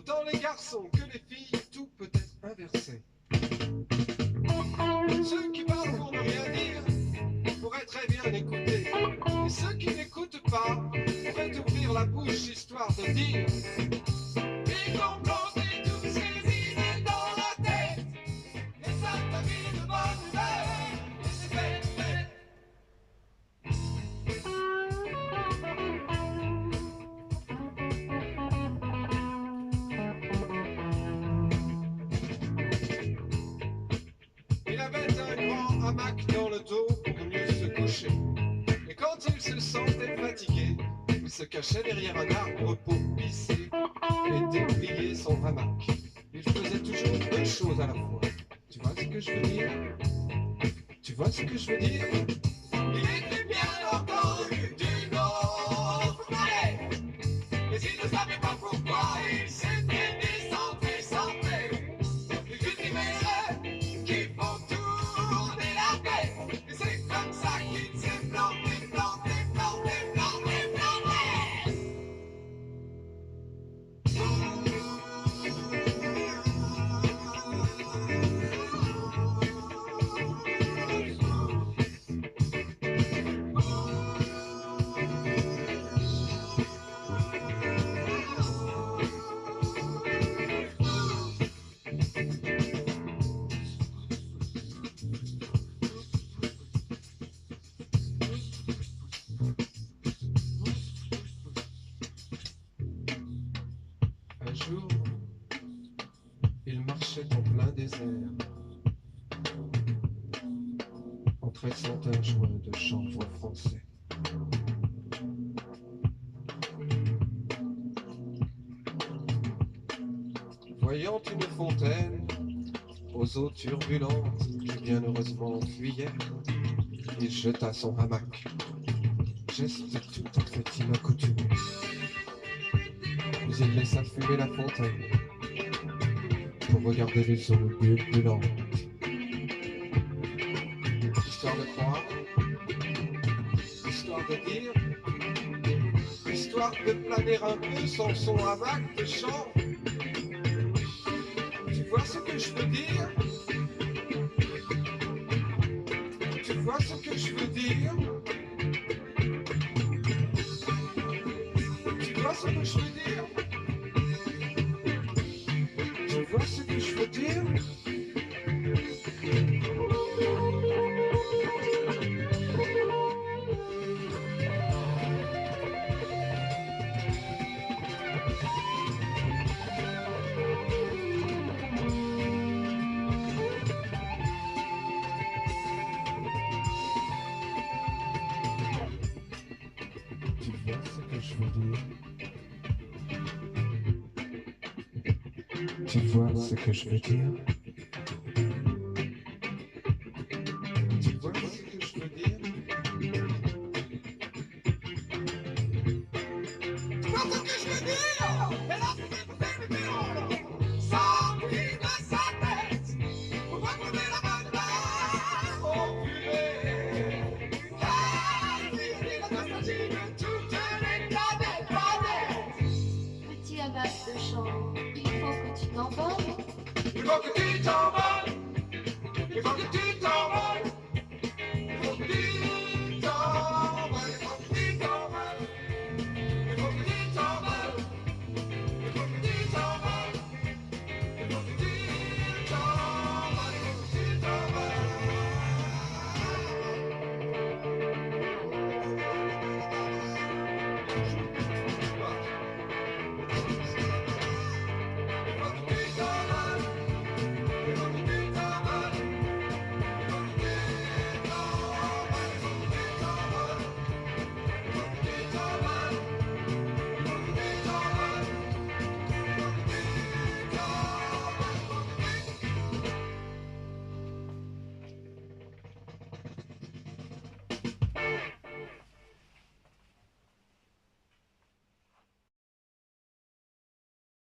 Autant les garçons que les filles, tout peut être inversé. Ceux qui parlent pour ne rien dire pourraient très bien écouter. Et ceux qui n'écoutent pas pourraient ouvrir la bouche histoire de dire. Ils ont planté toutes ces idées dans la tête. Et ça t'a mis de bonne humeur. Et c'est fait, fait. Il avait un grand hamac dans le dos pour mieux se coucher. Et quand il se sentait fatigué, il se cachait derrière un arbre pour pisser et déplier son hamac. Il faisait toujours deux choses à la fois. Tu vois ce que je veux dire? Tu vois ce que je veux dire? Il était bien entendu d'une autre planète. Mais il ne savait pas pourquoi il s'était décentré. Il cultivait qui font tourner la tête. Et c'est comme ça qu'il s'est planté, planté, planté, planté, planté. Un jour, il marchait en plein désert, en tressant un joint de chanvre français. Voyant une fontaine aux eaux turbulentes qui bien heureusement fuyaient, il jeta son hamac, geste tout à fait inaccoutumé. Puis il laissa fumer la fontaine pour regarder les eaux bulbulantes. Histoire de croire, histoire de dire, histoire de planer un peu sans son hamac de chanvre. Tu vois ce que je veux dire? Tu vois ce que je veux dire? Tu vois ce que je veux dire? Tu vois ce que je veux dire? Tu vois ce que je veux dire? Tu vois ce que je veux dire? Tu vois ce que je veux dire? Tu vois ce que je veux dire? Et là, c'est des sortir de sa tête pour retrouver la bonne barre au furet. Car il dit la nostalgie de toutes les planètes. Petit hamac de chambre, il faut que tu t'envoles. Il faut que tu t'envoles. Il faut que tu t'envoles.